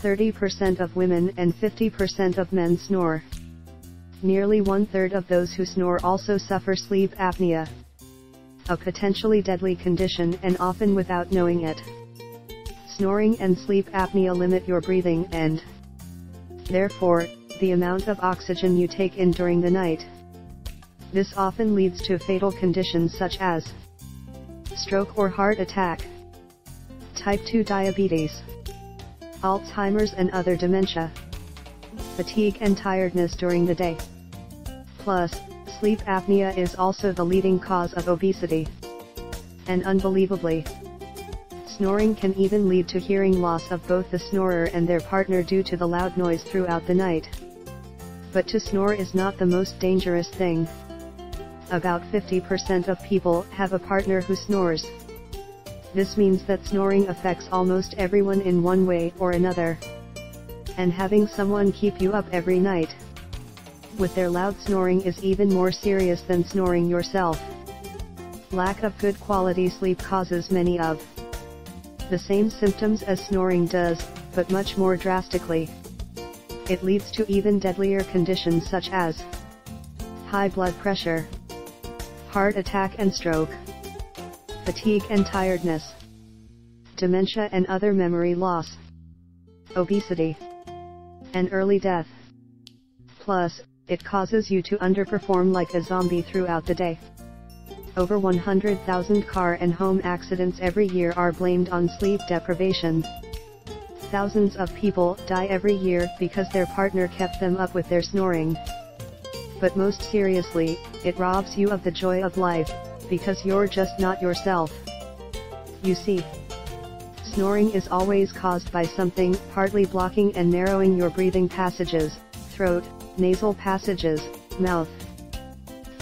30% of women and 50% of men snore. Nearly 1/3 of those who snore also suffer sleep apnea, a potentially deadly condition, and often without knowing it. Snoring and sleep apnea limit your breathing and, therefore, the amount of oxygen you take in during the night. This often leads to fatal conditions such as stroke or heart attack, type 2 diabetes, Alzheimer's and other dementia, fatigue and tiredness during the day. Plus, sleep apnea is also the leading cause of obesity. And unbelievably, snoring can even lead to hearing loss of both the snorer and their partner due to the loud noise throughout the night. But to snore is not the most dangerous thing. About 50% of people have a partner who snores. This means that snoring affects almost everyone in one way or another. And having someone keep you up every night with their loud snoring is even more serious than snoring yourself. Lack of good quality sleep causes many of the same symptoms as snoring does, but much more drastically. It leads to even deadlier conditions such as high blood pressure, heart attack and stroke, fatigue and tiredness, dementia and other memory loss, obesity, and early death. Plus, it causes you to underperform like a zombie throughout the day. Over 100,000 car and home accidents every year are blamed on sleep deprivation. Thousands of people die every year because their partner kept them up with their snoring. But most seriously, it robs you of the joy of life, because you're just not yourself. You see, snoring is always caused by something, partly blocking and narrowing your breathing passages, throat, nasal passages, mouth.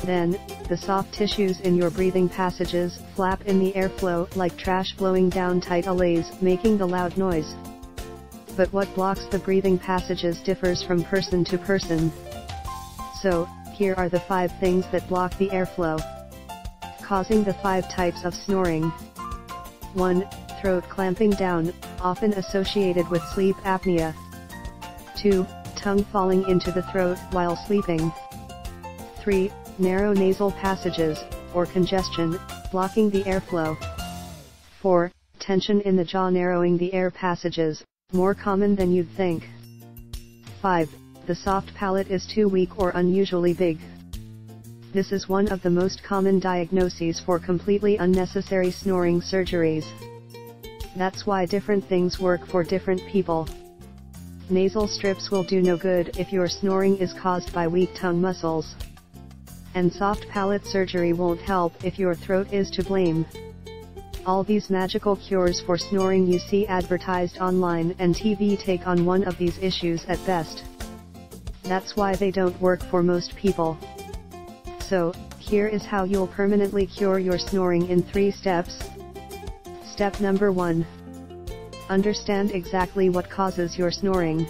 Then, the soft tissues in your breathing passages flap in the airflow like trash blowing down tight alleys, making the loud noise. But what blocks the breathing passages differs from person to person. So, here are the 5 things that block the airflow, causing the 5 types of snoring. 1. Throat clamping down, often associated with sleep apnea. 2. Tongue falling into the throat while sleeping. 3. Narrow nasal passages, or congestion, blocking the airflow. 4. Tension in the jaw narrowing the air passages, more common than you'd think. 5. The soft palate is too weak or unusually big. This is one of the most common diagnoses for completely unnecessary snoring surgeries. That's why different things work for different people. Nasal strips will do no good if your snoring is caused by weak tongue muscles. And soft palate surgery won't help if your throat is to blame. All these magical cures for snoring you see advertised online and TV take on one of these issues at best. That's why they don't work for most people. So, here is how you'll permanently cure your snoring in 3 steps. Step number 1. Understand exactly what causes your snoring.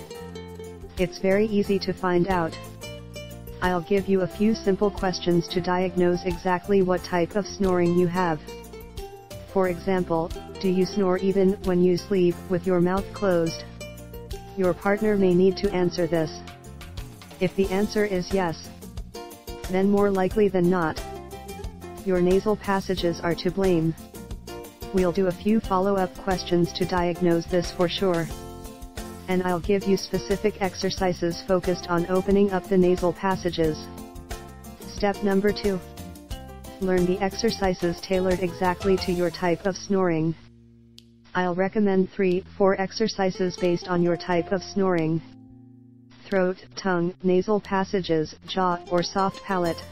It's very easy to find out. I'll give you a few simple questions to diagnose exactly what type of snoring you have. For example, do you snore even when you sleep with your mouth closed? Your partner may need to answer this. If the answer is yes, then more likely than not, your nasal passages are to blame. We'll do a few follow-up questions to diagnose this for sure. And I'll give you specific exercises focused on opening up the nasal passages. Step number 2. Learn the exercises tailored exactly to your type of snoring. I'll recommend 3-4 exercises based on your type of snoring: throat, tongue, nasal passages, jaw, or soft palate.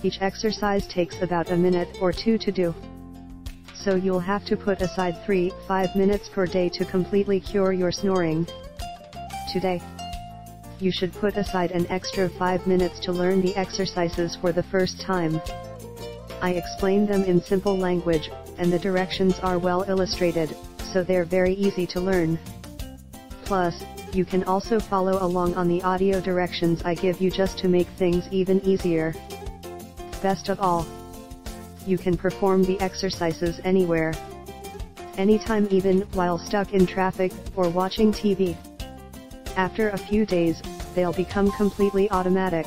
Each exercise takes about a minute or 2 to do. So you'll have to put aside 3-5 minutes per day to completely cure your snoring. Today, you should put aside an extra 5 minutes to learn the exercises for the first time. I explain them in simple language, and the directions are well illustrated, so they're very easy to learn. Plus, you can also follow along on the audio directions I give you just to make things even easier. Best of all, you can perform the exercises anywhere, anytime, even while stuck in traffic or watching TV. After a few days, they'll become completely automatic.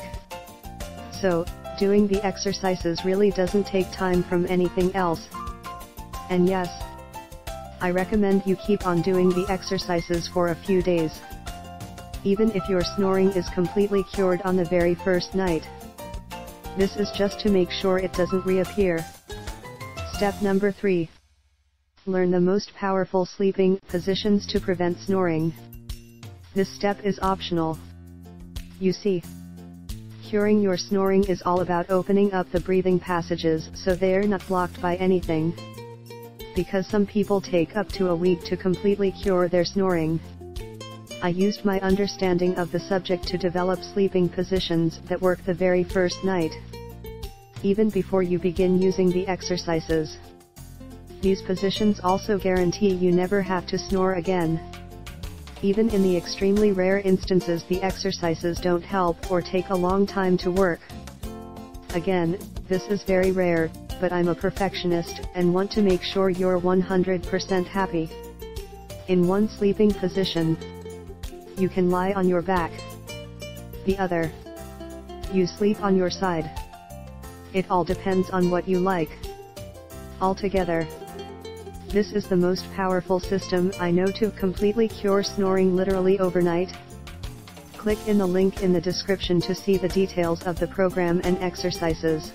So, doing the exercises really doesn't take time from anything else. And yes, I recommend you keep on doing the exercises for a few days. Even if your snoring is completely cured on the very first night. This is just to make sure it doesn't reappear. Step number 3. Learn the most powerful sleeping positions to prevent snoring. This step is optional. You see, curing your snoring is all about opening up the breathing passages so they're not blocked by anything. Because some people take up to a week to completely cure their snoring. I used my understanding of the subject to develop sleeping positions that work the very first night. Even before you begin using the exercises. These positions also guarantee you never have to snore again. Even in the extremely rare instances the exercises don't help or take a long time to work. Again, this is very rare, but I'm a perfectionist and want to make sure you're 100% happy. In one sleeping position, you can lie on your back. The other, you sleep on your side. It all depends on what you like. Altogether, this is the most powerful system I know to completely cure snoring literally overnight. Click in the link in the description to see the details of the program and exercises.